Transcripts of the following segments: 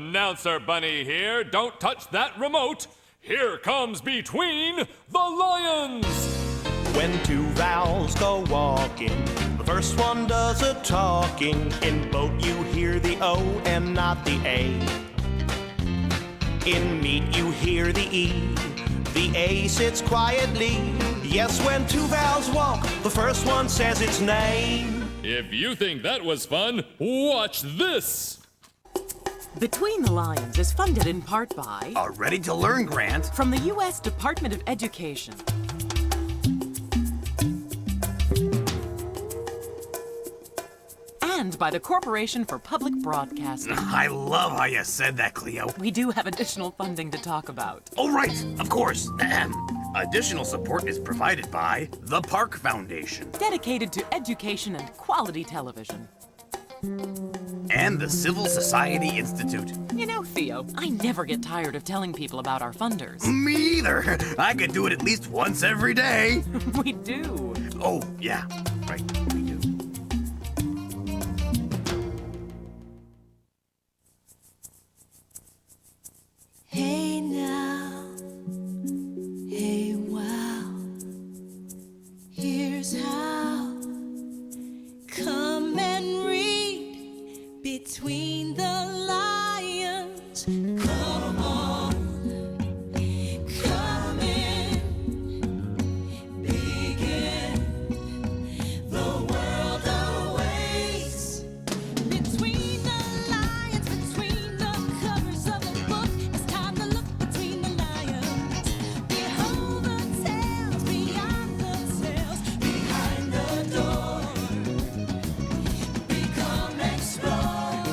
Announcer Bunny here. Don't touch that remote. Here comes Between the Lions. When two vowels go walking, the first one does a talking. In boat you hear the O and not the A. In meat you hear the E. The A sits quietly. Yes, when two vowels walk, the first one says its name. If you think that was fun, watch this. Between the Lions is funded in part by A ready-to-learn grant from the U.S. Department of Education. And by the Corporation for Public Broadcasting. I love how you said that, Cleo. We do have additional funding to talk about. Oh, right, of course. Additional support is provided by the Park Foundation Dedicated to education and quality television. and the Civil Society Institute. You know, Theo, I never get tired of telling people about our funders. Me either. I could do it at least once every day. We do. Oh, yeah, right, we do. Hey now, hey wow, here's how. Come and read Between the Lions. Come on, come in, begin. The world awaits. Between the lions, between the covers of the book, it's time to look between the lions. Behold the tales, beyond the tales, behind the door. Become explore.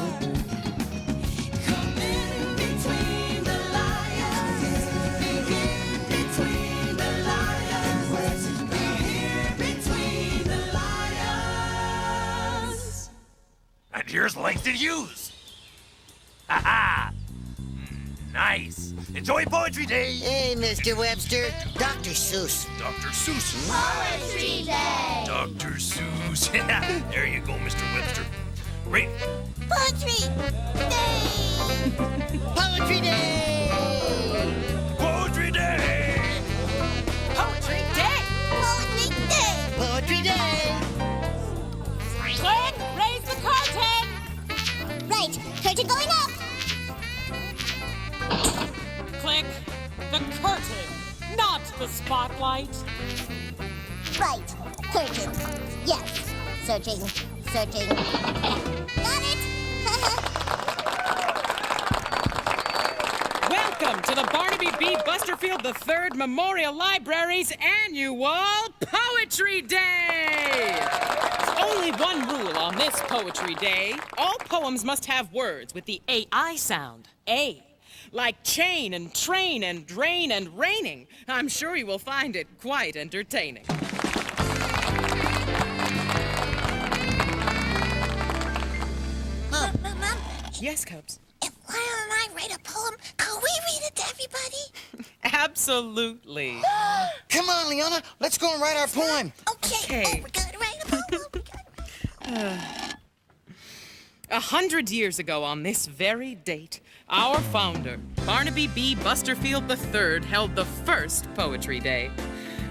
Come in between the lions. Begin between the lions. Be here between the lions. And here's Langston Hughes. Ha-ha! Nice. Enjoy Poetry Day. Hey, Mr. Webster. Dr. Seuss. Dr. Seuss. Poetry Day. Dr. Seuss. There you go, Mr. Webster. Great. Poetry Day. Poetry Day! Poetry Day. Poetry Day! Poetry Day. Poetry Day! Click! Raise the curtain! Right. Curtain going up. Click! The curtain, not the spotlight. Right. Curtain. Yes. Searching. Searching. Got it. Welcome to the Barnaby B. Busterfield III Memorial Library's annual Poetry Day! There's only one rule on this Poetry Day. All poems must have words with the A-I sound. A. Like chain and train and drain and raining. I'm sure you will find it quite entertaining. Mom, Yes, Cubs? if Lyle and I write a poem, could we read it to everybody? Absolutely. Come on, Leona. Let's go and write our poem. Okay. Okay. Oh, we gotta write a poem. We gotta write a 100 years ago on this very date, our founder, Barnaby B. Busterfield III, held the first Poetry Day.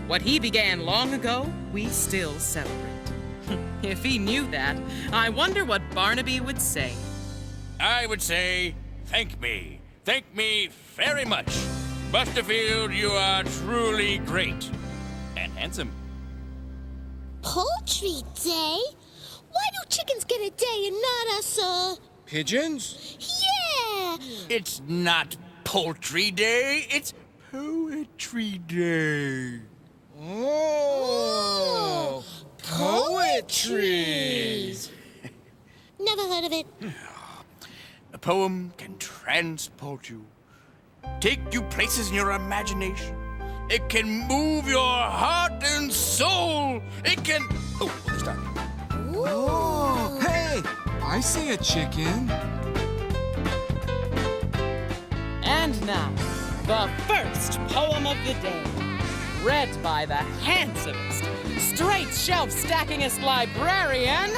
What he began long ago, we still celebrate. If he knew that, I wonder what Barnaby would say. I would say, thank me. Thank me very much. Busterfield, you are truly great. And handsome. Poetry Day? Why do chickens get a day and not us, Pigeons? Yeah! It's not Poultry Day, it's Poetry Day. Oh, poetry. Never heard of it. A poem can transport you, take you places in your imagination. It can move your heart and soul. It can... Oh, this time. Oh, hey, I see a chicken. And now, the first poem of the day, read by the handsomest, straight shelf-stackingest librarian,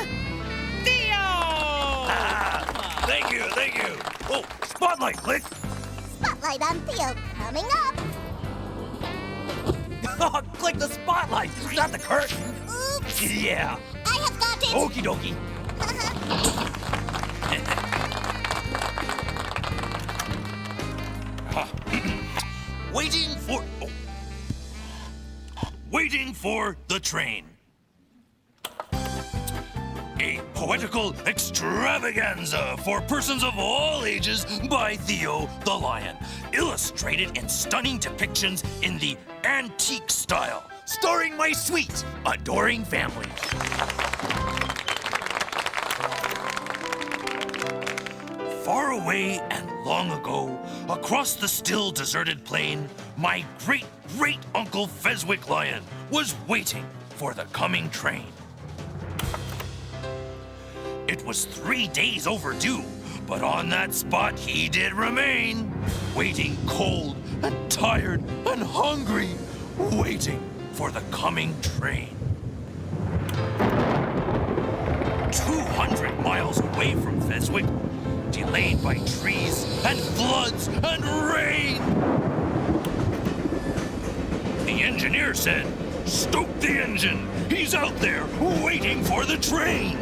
Theo! Thank you, thank you. Oh, Spotlight, click. Spotlight on Theo coming up. Oh, click the spotlight, not the curtain. Oops. Yeah. I have got it. Okie dokie. Waiting for the train. A poetical extravaganza for persons of all ages by Theo the Lion, illustrated in stunning depictions in the antique style, starring my sweet, adoring family. Far away and long ago, across the still deserted plain, my great-great-uncle Fezwick Lion was waiting for the coming train. It was 3 days overdue, but on that spot he did remain, waiting cold and tired and hungry, waiting for the coming train. 200 miles away from Fezwick, delayed by trees and floods and rain. The engineer said, "Stoke the engine. He's out there waiting for the train."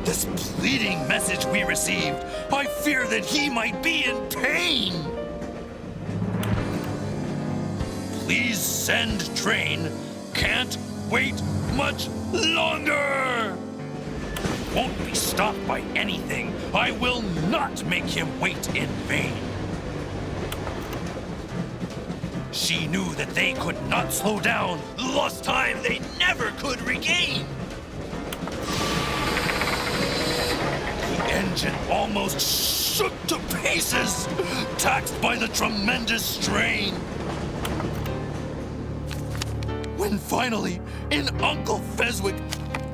This pleading message we received, I fear that he might be in pain. Please send train. Can't wait much longer. Won't be stopped by anything. I will not make him wait in vain. She knew that they could not slow down. Lost time they never could regain. The engine almost shook to pieces, taxed by the tremendous strain. When finally, in Uncle Fezwick,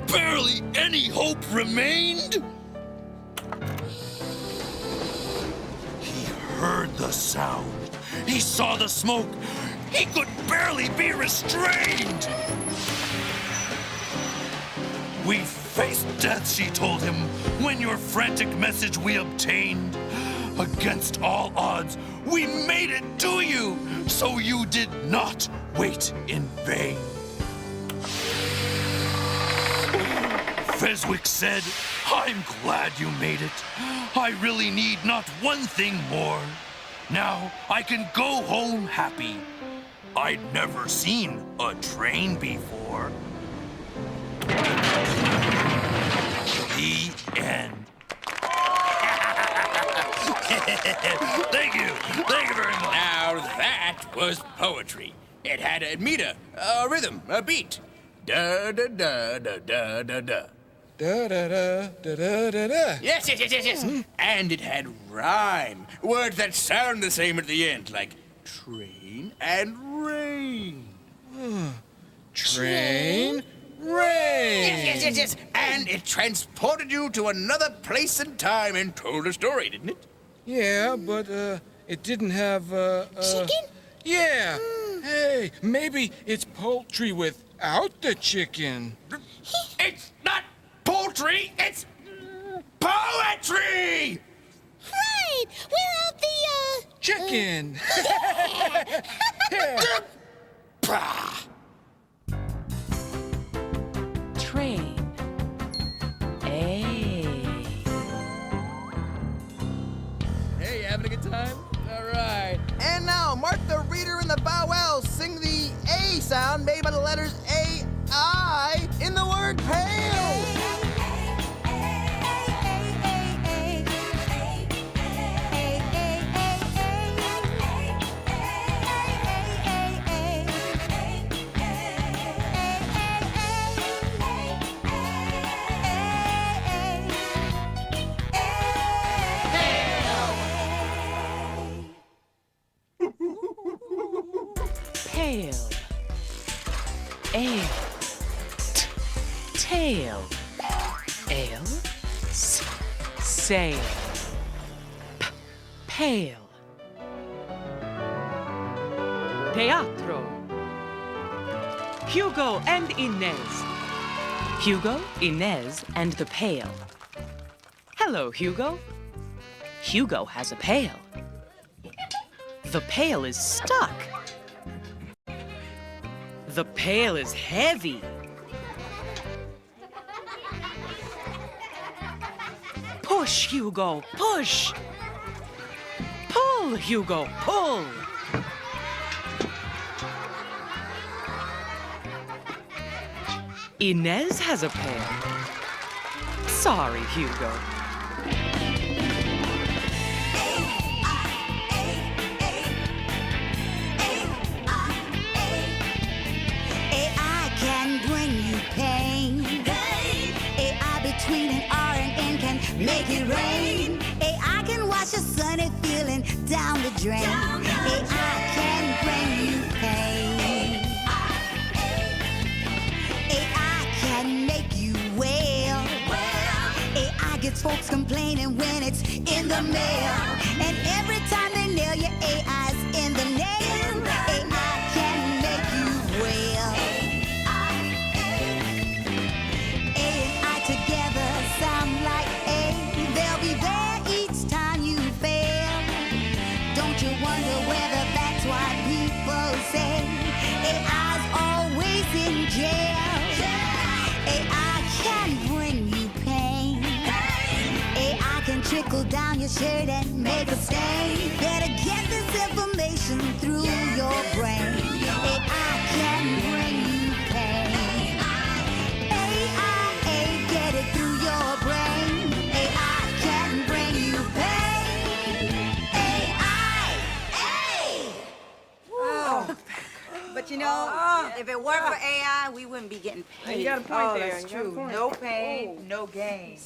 barely any hope remained, he heard the sound. He saw the smoke. He could barely be restrained. We faced death, she told him, when your frantic message we obtained. Against all odds, we made it to you, so you did not wait in vain. Fezwick said, "I'm glad you made it. I really need not one thing more. Now I can go home happy. I'd never seen a train before." The end. Thank you. Thank you very much. Now that was poetry. It had a meter, a rhythm, a beat. Da da da da da da da. Da da da da da da da. Yes. And it had rhyme. Words that sound the same at the end, like train and rain. Train, rain. Yes. And it transported you to another place and time and told a story, didn't it? Yeah, but it didn't have Chicken? Yeah. Hey, maybe it's poultry without the chicken. It's not poultry, it's poetry! Right! Without the, Chicken. Train. Hey, you having a good time? All right. And now, Mark the reader and the vowel sing the A sound made by the letters A-I in the word pale. Pale. Ale. Tail. Ale. Sail. Pale. Teatro. Hugo and Inez. Hugo, Inez, and the Pail. Hello, Hugo. Hugo has a pail. The pail is stuck. The pail is heavy. Push, Hugo, push. Pull, Hugo, pull. Inez has a pail. Sorry, Hugo. AI can bring you pain. AI between an R and N can make it rain. AI can wash your sunny feeling down the drain. AI can bring you pain. AI can make you well. AI gets folks complaining when it's in the mail. And every time they nail you, AI's in the nail. AI can make you well. A and I together sound like A. They'll be there each time you fail. Don't you wonder whether that's why people say AI's always in jail? AI can bring you pain. AI can trickle down your shirt and make a stain. Better get this information through your brain. AI can bring you pain. AI, get it through your brain. AI can bring you pain. AI. But you know, if it weren't for AI, we wouldn't be getting paid. You got a point there. That's You got a true. point. No pain, no gain.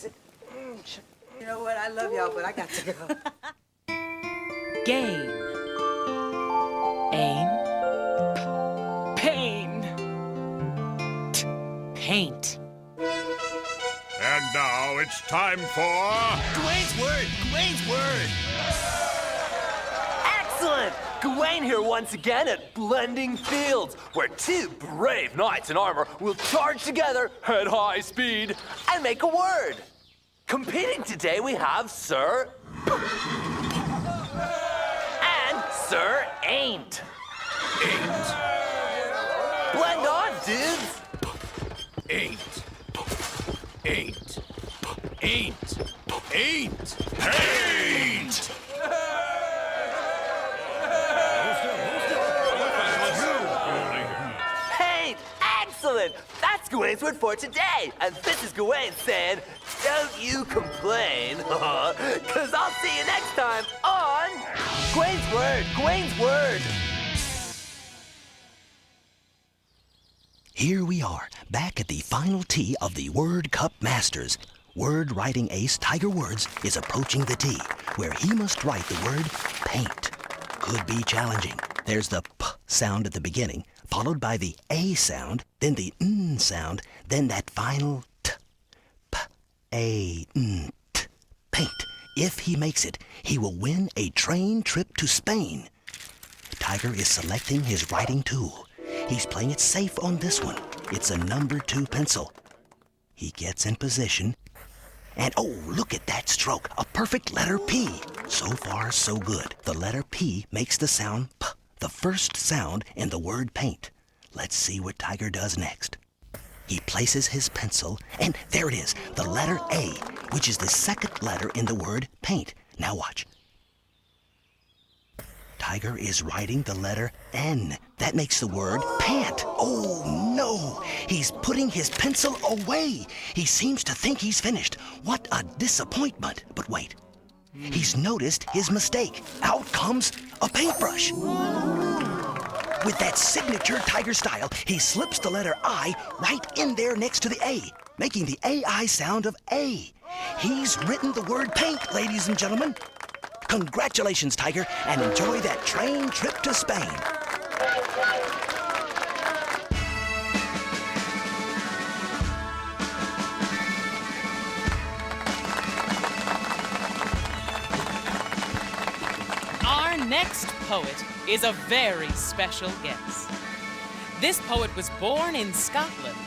You know what? I love y'all, but I got to go. Game. Aim. Pain. Paint. And now it's time for... Gawain's word! Gawain's word! Excellent! Gawain here once again at Blending Fields, where two brave knights in armor will charge together at high speed and make a word. Competing today we have Sir... and Sir Ain't. Ain't. Blend on, dudes! Ain't. Ain't. Ain't. Ain't. Paint! Paint! Excellent! That's Gawain's word for today. And this is Gawain saying, don't you complain, because I'll see you next time on Gawain's Word, Gawain's Word. Here we are, back at the final tee of the Word Cup Masters. Word writing ace Tiger Words is approaching the tee, where he must write the word paint. Could be challenging. There's the P sound at the beginning, followed by the A sound, then the N sound, then that final T. P, A, N, T. Paint. If he makes it, he will win a train trip to Spain. Tiger is selecting his writing tool. He's playing it safe on this one. It's a number 2 pencil. He gets in position. And oh, look at that stroke. A perfect letter P. So far, so good. The letter P makes the sound P, the first sound in the word paint. Let's see what Tiger does next. He places his pencil, and there it is, the letter A, which is the second letter in the word paint. Now watch. Tiger is writing the letter N. That makes the word pant. Oh, no. He's putting his pencil away. He seems to think he's finished. What a disappointment. But wait. He's noticed his mistake. Out comes a paintbrush. With that signature Tiger style, he slips the letter I right in there next to the A, making the AI sound of A. He's written the word paint, ladies and gentlemen. Congratulations, Tiger, and enjoy that train trip to Spain. Our next poet is a very special guest. This poet was born in Scotland.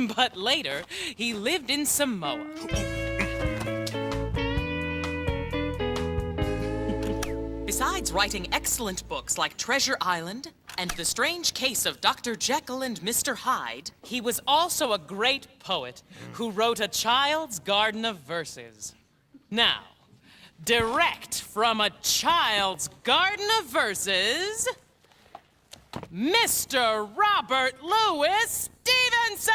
But later, he lived in Samoa. Besides writing excellent books like Treasure Island and The Strange Case of Dr. Jekyll and Mr. Hyde, he was also a great poet who wrote A Child's Garden of Verses. Now, direct from A Child's Garden of Verses, Mr. Robert Louis Stevenson!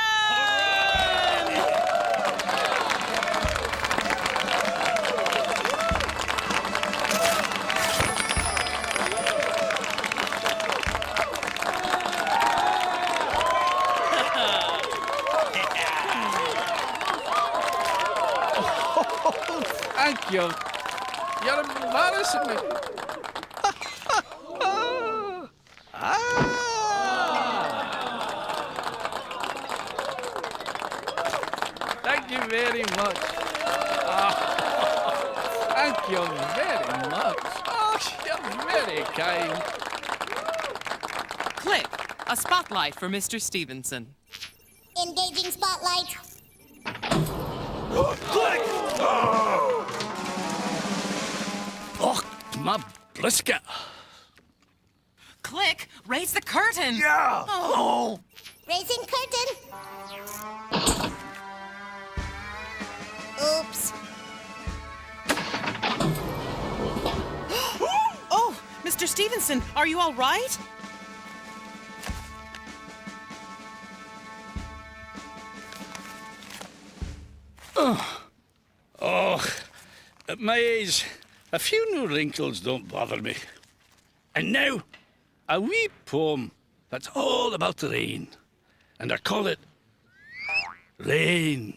Thank you. You're embarrassing me. Thank you very much. Thank you very much. Oh, you're very kind. Click, a spotlight for Mr. Stevenson. Engaging spotlight. Click! Oh, my brisket. Click, raise the curtain. Yeah. Oh. Raising curtain. Oops. Oh, Mr. Stevenson, are you all right? Oh, at my age, a few new wrinkles don't bother me. And now, a wee poem that's all about the rain. And I call it Rain.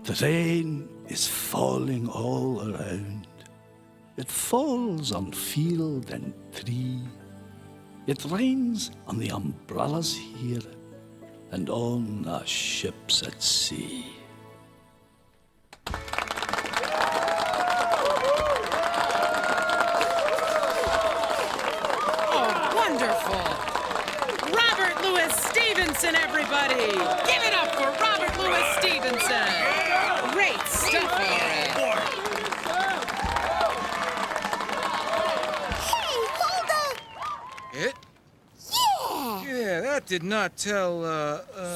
The rain is falling all around. It falls on field and tree. It rains on the umbrellas here and on the ships at sea. Oh, wonderful. Robert Louis Stevenson, everybody. Give it up for Robert Louis Stevenson. Great stuff, Lauren. Hey, hold on. It? Yeah. Yeah, that did not tell,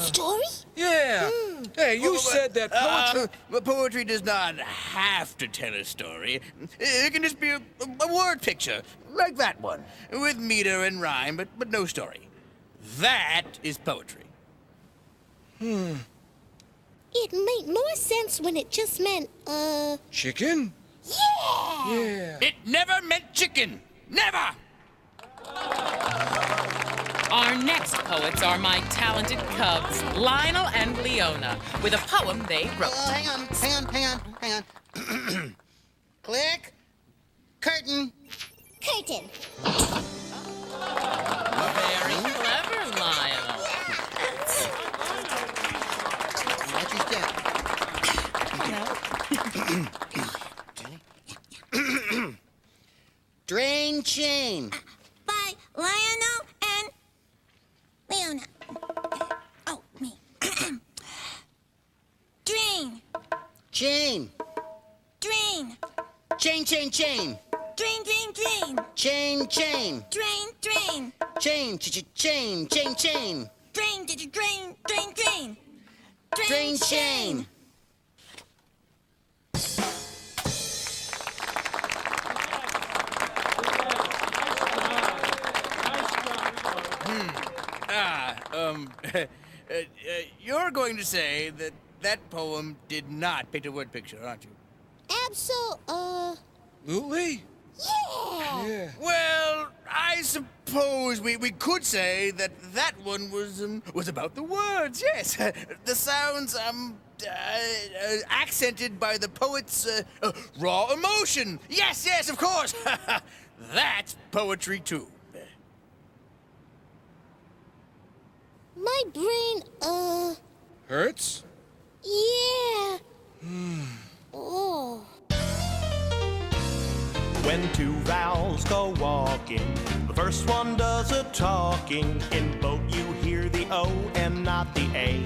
Story? Yeah. Hey, you said that poetry... Poetry does not have to tell a story. It can just be a word picture, like that one, with meter and rhyme, but no story. That is poetry. It made more sense when it just meant, Chicken? Yeah. Yeah. It never meant chicken. Never! Our next poets are my talented cubs, Lionel and Leona, with a poem they wrote. Oh, hang on. Click. Curtain. Curtain. Very clever, Lionel. Watch your step. Drain chain. By Lionel and Leona. Oh, me. Drain. Chain. Drain. Chain. Drain, drain, drain. Chain. Drain, drain. Chain. Drain, drain, drain, drain. Drain chain. You're going to say that that poem did not paint a word picture, aren't you? Absolutely? Yeah. Yeah. Well, I suppose we could say that that one was about the words, yes. The sounds, accented by the poet's raw emotion. Yes, of course. That's poetry, too. My brain, Hurts? yeah. Oh. When two vowels go walking, the first one does a talking. In boat you hear the O and not the A.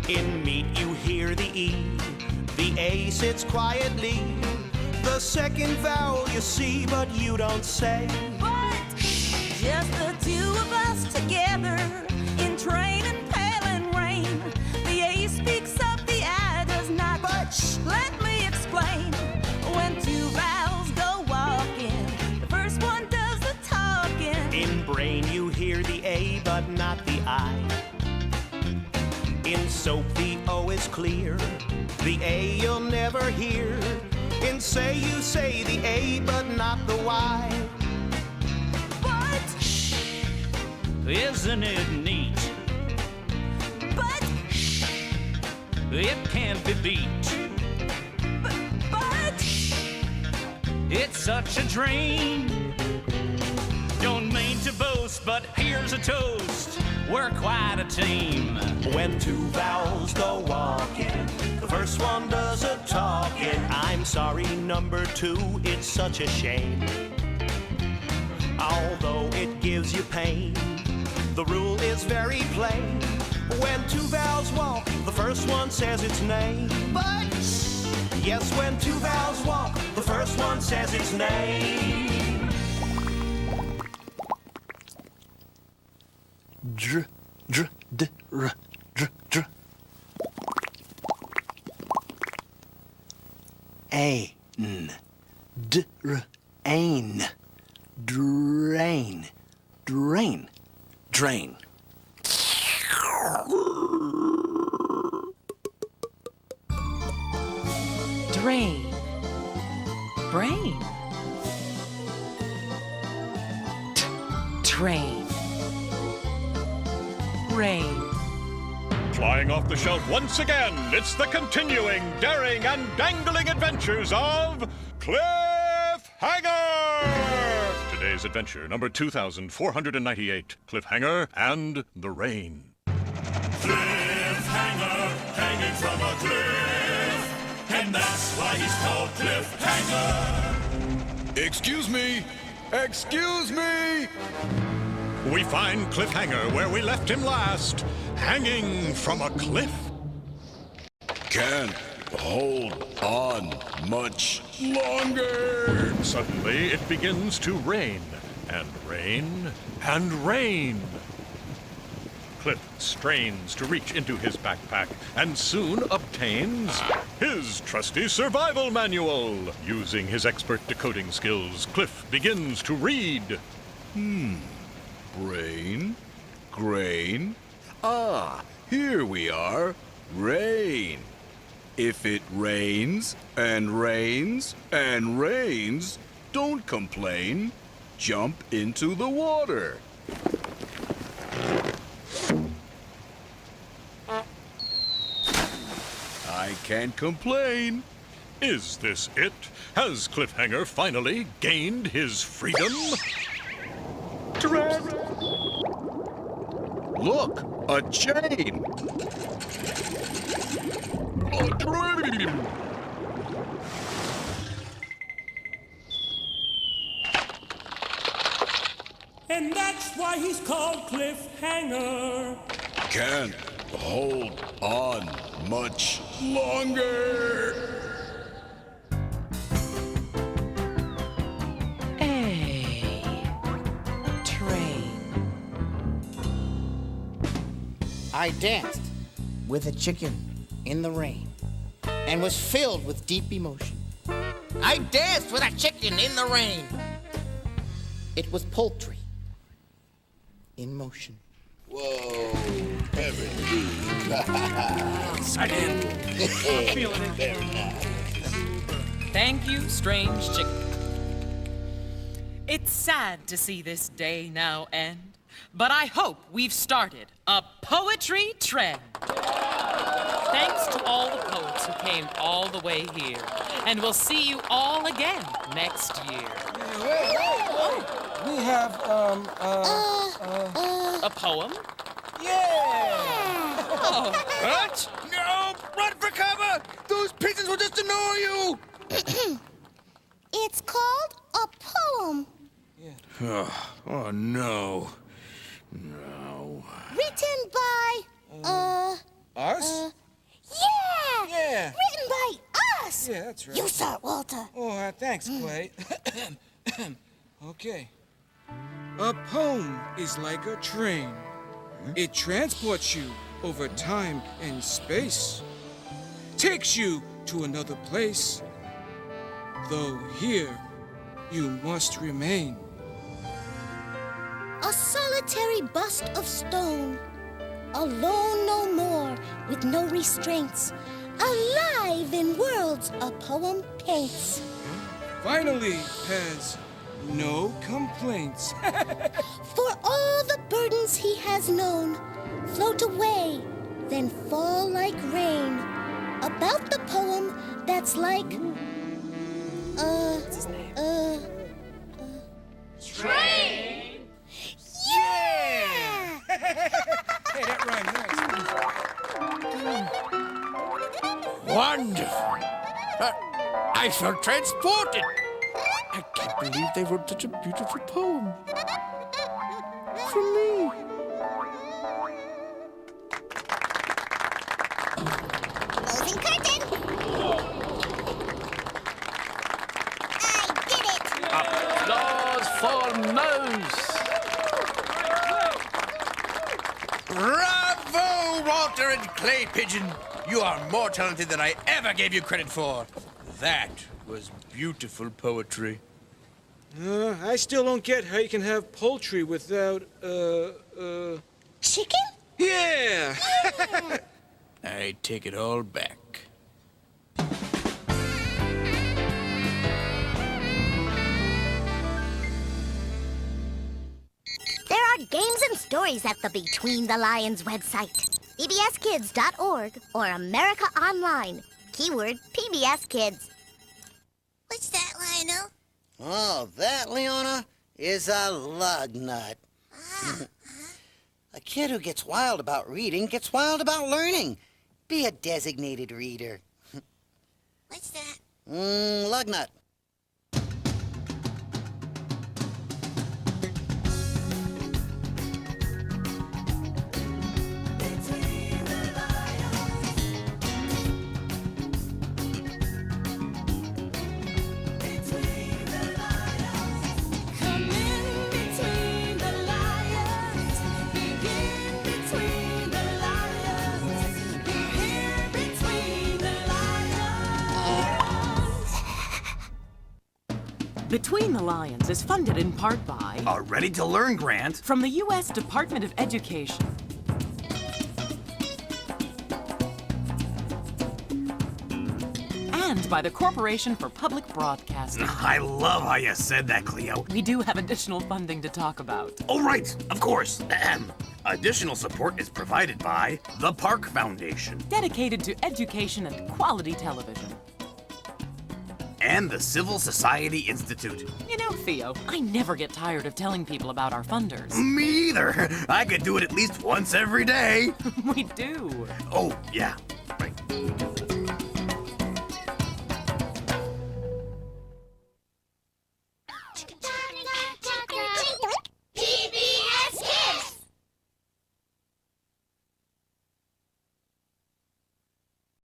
In meat you hear the E. The A sits quietly. The second vowel you see, but you don't say. But just the two of us together in train and pail and rain. The A speaks up, the I does not. But let me explain. When two vowels go walking, the first one does the talking. In brain you hear the A, but not the I. In soap the O is clear. The A you'll never hear. In say you say the A, but not the Y. But isn't it neat? But it can't be beat. But it's such a dream. Don't mean to boast, but here's a toast. We're quite a team. When two vowels go walking, the first one does a talking. I'm sorry, number two, it's such a shame. Although it gives you pain, the rule is very plain. When two vowels walk, the first one says its name. But yes, when two vowels walk, the first one says its name. Dr, dr, d, r, dr, dr. A, n, d, r, ain, drain, drain, drain. Drain. Brain. Train. Rain. Flying off the shelf once again, it's the continuing, daring, and dangling adventures of Cliffhanger! Today's adventure, number 2498, Cliffhanger and the Rain. Cliffhanger, hanging from a cliff, and that's why he's called Cliffhanger. Excuse me! Excuse me! We find Cliffhanger where we left him last, hanging from a cliff. Can't hold on much longer. Suddenly, it begins to rain, and rain, and rain. Cliff strains to reach into his backpack and soon obtains his trusty survival manual. Using his expert decoding skills, Cliff begins to read. Brain, grain. Ah, here we are. Rain. If it rains and rains and rains, don't complain. Jump into the water. I can't complain. Is this it? Has Cliffhanger finally gained his freedom? Dread. Look, a chain. A dream. And that's why he's called Cliffhanger. Can't hold on much longer. I danced with a chicken in the rain and was filled with deep emotion. I danced with a chicken in the rain. It was poultry in motion. Whoa, everything. Thank you, strange chicken. It's sad to see this day now end, but I hope we've started a poetry trend. Thanks to all the poets who came all the way here, and we'll see you all again next year. We have, a poem? Yeah! Oh. What? No! Run for cover! Those pigeons will just annoy you! It's called a poem. Oh no. No. Written by, Us? yeah! Written by us! Yeah, that's right. You saw it, Walter. Oh, thanks, Clay. Okay. A poem is like a train. It transports you over time and space. Takes you to another place. Though here you must remain. A solitary bust of stone. Alone no more, with no restraints. Alive in worlds a poem paints. Finally has no complaints. For all the burdens he has known float away, then fall like rain. About the poem that's like, Train? Yeah! Hey, that rhymed nice. Wonderful. I felt transported. I can't believe they wrote such a beautiful poem. For me. Closing curtain. I did it. Applause for Mouse. Bravo, Walter and Clay Pigeon. You are more talented than I ever gave you credit for. That was beautiful poetry. I still don't get how you can have poultry without, Chicken? Yeah! I take it all back. There are games and stories at the Between the Lions website. PBSKids.org or America Online. Keyword PBS Kids. What's that, Lionel? Oh, that, Leona, is a lug nut. A kid who gets wild about reading gets wild about learning. Be a designated reader. What's that? Lug nut. Come in between the lions. Begin between the lions. Be here between the lions. Between the Lions is funded in part by A Ready to Learn grant from the U.S. Department of Education. And by the Corporation for Public Broadcasting. I love how you said that, Cleo. We do have additional funding to talk about. Oh, right, of course. Additional support is provided by the Park Foundation Dedicated to education and quality television. and the Civil Society Institute. You know, Theo, I never get tired of telling people about our funders. Me either. I could do it at least once every day. We do. Oh, yeah. Right.